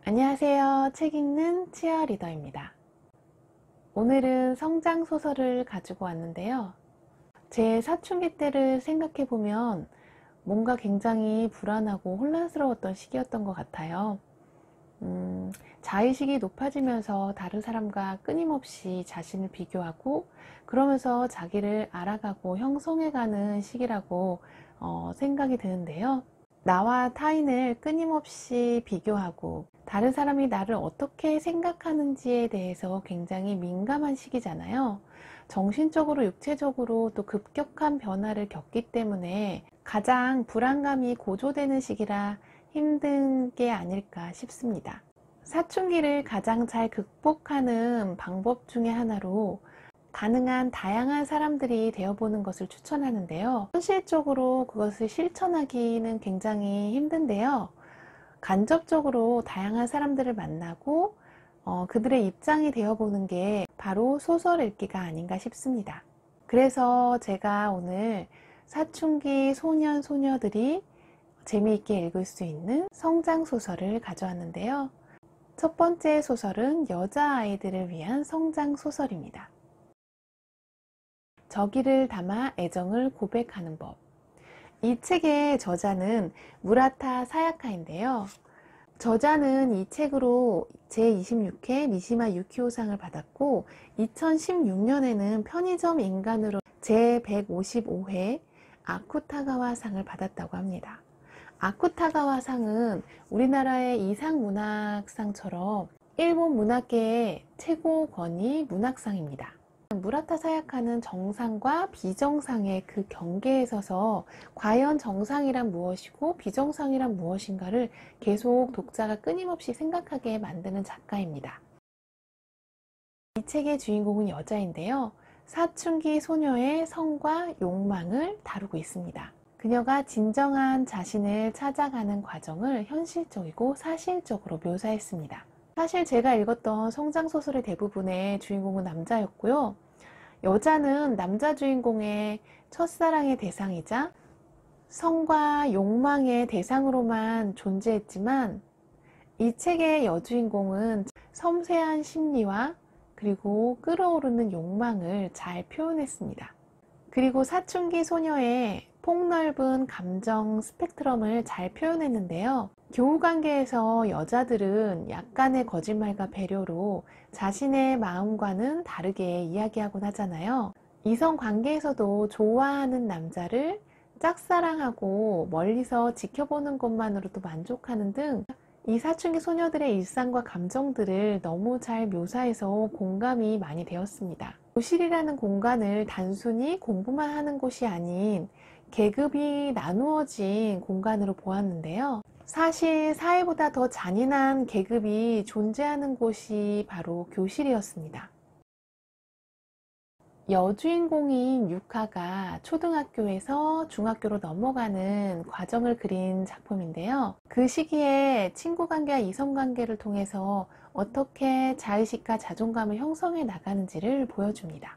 안녕하세요. 책 읽는 치어리더입니다. 오늘은 성장소설을 가지고 왔는데요. 제 사춘기 때를 생각해보면 뭔가 굉장히 불안하고 혼란스러웠던 시기였던 것 같아요. 자의식이 높아지면서 다른 사람과 끊임없이 자신을 비교하고 그러면서 자기를 알아가고 형성해가는 시기라고 생각이 드는데요. 나와 타인을 끊임없이 비교하고 다른 사람이 나를 어떻게 생각하는지에 대해서 굉장히 민감한 시기잖아요. 정신적으로 육체적으로 또 급격한 변화를 겪기 때문에 가장 불안감이 고조되는 시기라 힘든 게 아닐까 싶습니다. 사춘기를 가장 잘 극복하는 방법 중에 하나로 가능한 다양한 사람들이 되어보는 것을 추천하는데요. 현실적으로 그것을 실천하기는 굉장히 힘든데요. 간접적으로 다양한 사람들을 만나고 그들의 입장이 되어보는 게 바로 소설 읽기가 아닌가 싶습니다. 그래서 제가 오늘 사춘기 소년, 소녀들이 재미있게 읽을 수 있는 성장소설을 가져왔는데요. 첫 번째 소설은 여자아이들을 위한 성장소설입니다. 저기를 담아 애정을 고백하는 법. 이 책의 저자는 무라타 사야카인데요. 저자는 이 책으로 제26회 미시마 유키오상을 받았고 2016년에는 편의점 인간으로 제155회 아쿠타가와상을 받았다고 합니다. 아쿠타가와상은 우리나라의 이상문학상처럼 일본 문학계의 최고 권위 문학상입니다. 무라타 사야카는 정상과 비정상의 그 경계에 서서 과연 정상이란 무엇이고 비정상이란 무엇인가를 계속 독자가 끊임없이 생각하게 만드는 작가입니다. 이 책의 주인공은 여자인데요. 사춘기 소녀의 성과 욕망을 다루고 있습니다. 그녀가 진정한 자신을 찾아가는 과정을 현실적이고 사실적으로 묘사했습니다. 사실 제가 읽었던 성장소설의 대부분의 주인공은 남자였고요. 여자는 남자 주인공의 첫사랑의 대상이자 성과 욕망의 대상으로만 존재했지만 이 책의 여주인공은 섬세한 심리와 그리고 끓어오르는 욕망을 잘 표현했습니다. 그리고 사춘기 소녀의 폭넓은 감정 스펙트럼을 잘 표현했는데요. 교우관계에서 여자들은 약간의 거짓말과 배려로 자신의 마음과는 다르게 이야기하곤 하잖아요. 이성관계에서도 좋아하는 남자를 짝사랑하고 멀리서 지켜보는 것만으로도 만족하는 등 이 사춘기 소녀들의 일상과 감정들을 너무 잘 묘사해서 공감이 많이 되었습니다. 교실이라는 공간을 단순히 공부만 하는 곳이 아닌 계급이 나누어진 공간으로 보았는데요. 사실 사회보다 더 잔인한 계급이 존재하는 곳이 바로 교실이었습니다. 여주인공인 유카가 초등학교에서 중학교로 넘어가는 과정을 그린 작품인데요. 그 시기에 친구관계와 이성관계를 통해서 어떻게 자의식과 자존감을 형성해 나가는지를 보여줍니다.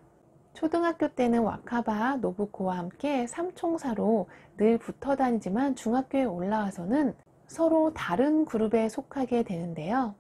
초등학교 때는 와카바 노부코와 함께 삼총사로 늘 붙어 다니지만 중학교에 올라와서는 서로 다른 그룹에 속하게 되는데요.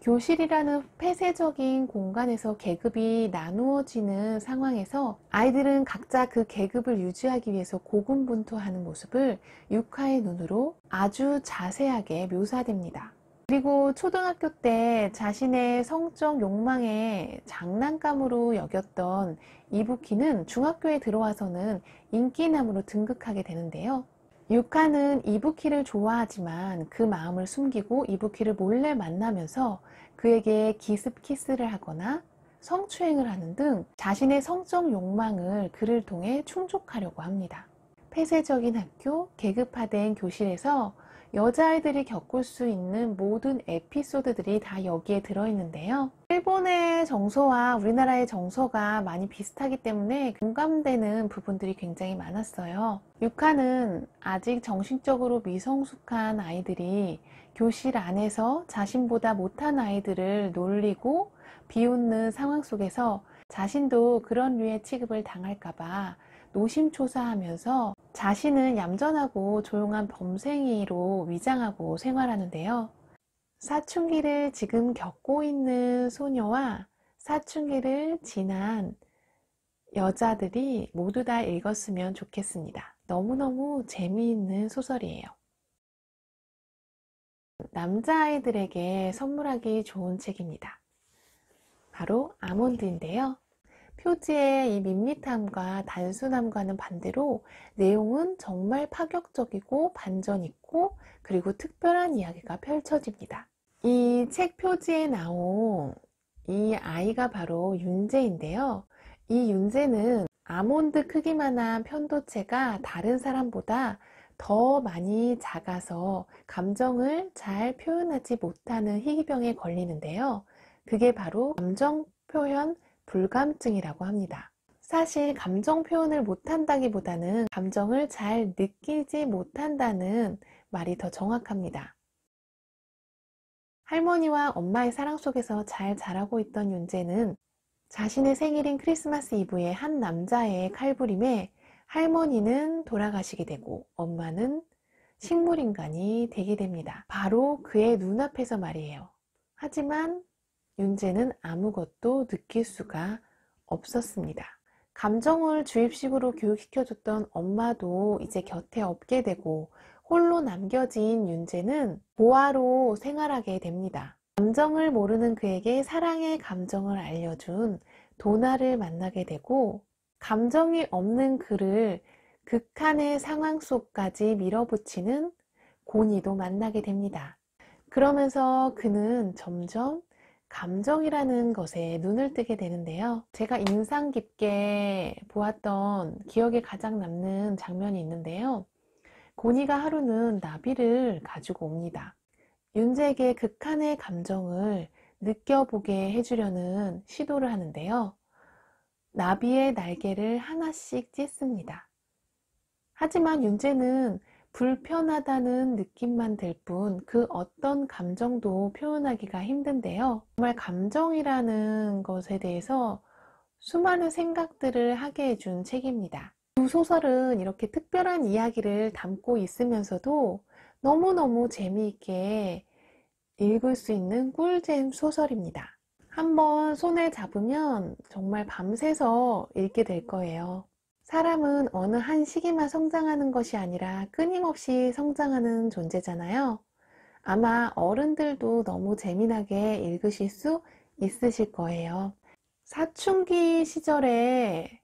교실이라는 폐쇄적인 공간에서 계급이 나누어지는 상황에서 아이들은 각자 그 계급을 유지하기 위해서 고군분투하는 모습을 유카의 눈으로 아주 자세하게 묘사됩니다. 그리고 초등학교 때 자신의 성적 욕망의 장난감으로 여겼던 이부키는 중학교에 들어와서는 인기남으로 등극하게 되는데요. 유카는 이부키를 좋아하지만 그 마음을 숨기고 이부키를 몰래 만나면서 그에게 기습 키스를 하거나 성추행을 하는 등 자신의 성적 욕망을 그를 통해 충족하려고 합니다. 폐쇄적인 학교, 계급화된 교실에서 여자아이들이 겪을 수 있는 모든 에피소드들이 다 여기에 들어있는데요. 일본의 정서와 우리나라의 정서가 많이 비슷하기 때문에 공감되는 부분들이 굉장히 많았어요. 유카는 아직 정신적으로 미성숙한 아이들이 교실 안에서 자신보다 못한 아이들을 놀리고 비웃는 상황 속에서 자신도 그런 류의 취급을 당할까봐 노심초사하면서 자신은 얌전하고 조용한 범생이로 위장하고 생활하는데요. 사춘기를 지금 겪고 있는 소녀와 사춘기를 지난 여자들이 모두 다 읽었으면 좋겠습니다. 너무너무 재미있는 소설이에요. 남자아이들에게 선물하기 좋은 책입니다. 바로 아몬드인데요. 표지의 이 밋밋함과 단순함과는 반대로 내용은 정말 파격적이고 반전 있고 그리고 특별한 이야기가 펼쳐집니다. 이 책 표지에 나온 이 아이가 바로 윤재인데요. 이 윤재는 아몬드 크기만한 편도체가 다른 사람보다 더 많이 작아서 감정을 잘 표현하지 못하는 희귀병에 걸리는데요. 그게 바로 감정 표현 불감증이라고 합니다. 사실 감정 표현을 못한다기보다는 감정을 잘 느끼지 못한다는 말이 더 정확합니다. 할머니와 엄마의 사랑 속에서 잘 자라고 있던 윤재는 자신의 생일인 크리스마스 이브에 한 남자의 칼부림에 할머니는 돌아가시게 되고 엄마는 식물인간이 되게 됩니다. 바로 그의 눈앞에서 말이에요. 하지만 윤재는 아무것도 느낄 수가 없었습니다. 감정을 주입식으로 교육시켜줬던 엄마도 이제 곁에 없게 되고 홀로 남겨진 윤재는 고아로 생활하게 됩니다. 감정을 모르는 그에게 사랑의 감정을 알려준 도나를 만나게 되고 감정이 없는 그를 극한의 상황 속까지 밀어붙이는 고니도 만나게 됩니다. 그러면서 그는 점점 감정이라는 것에 눈을 뜨게 되는데요. 제가 인상 깊게 보았던 기억에 가장 남는 장면이 있는데요. 고니가 하루는 나비를 가지고 옵니다. 윤재에게 극한의 감정을 느껴보게 해주려는 시도를 하는데요. 나비의 날개를 하나씩 찢습니다. 하지만 윤재는 불편하다는 느낌만 들 뿐 그 어떤 감정도 표현하기가 힘든데요. 정말 감정이라는 것에 대해서 수많은 생각들을 하게 해준 책입니다. 두 소설은 이렇게 특별한 이야기를 담고 있으면서도 너무너무 재미있게 읽을 수 있는 꿀잼 소설입니다. 한번 손에 잡으면 정말 밤새서 읽게 될 거예요. 사람은 어느 한 시기만 성장하는 것이 아니라 끊임없이 성장하는 존재잖아요. 아마 어른들도 너무 재미나게 읽으실 수 있으실 거예요. 사춘기 시절에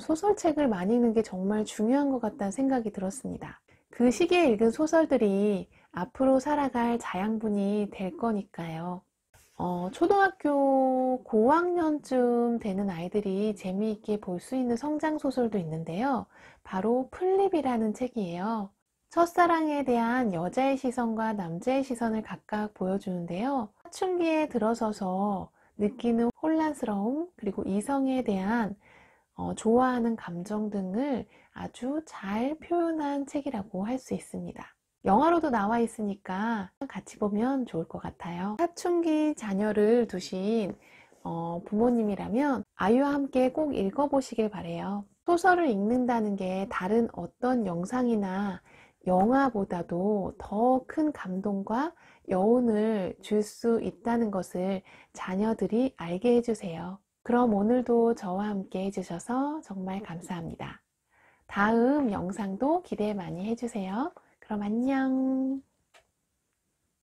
소설책을 많이 읽는 게 정말 중요한 것 같다는 생각이 들었습니다. 그 시기에 읽은 소설들이 앞으로 살아갈 자양분이 될 거니까요. 초등학교 고학년쯤 되는 아이들이 재미있게 볼 수 있는 성장소설도 있는데요. 바로 플립이라는 책이에요. 첫사랑에 대한 여자의 시선과 남자의 시선을 각각 보여주는데요. 사춘기에 들어서서 느끼는 혼란스러움, 그리고 이성에 대한 좋아하는 감정 등을 아주 잘 표현한 책이라고 할 수 있습니다. 영화로도 나와 있으니까 같이 보면 좋을 것 같아요. 사춘기 자녀를 두신 부모님이라면 아이와 함께 꼭 읽어보시길 바래요. 소설을 읽는다는 게 다른 어떤 영상이나 영화보다도 더 큰 감동과 여운을 줄 수 있다는 것을 자녀들이 알게 해주세요. 그럼 오늘도 저와 함께 해주셔서 정말 감사합니다. 다음 영상도 기대 많이 해주세요. 그럼 안녕.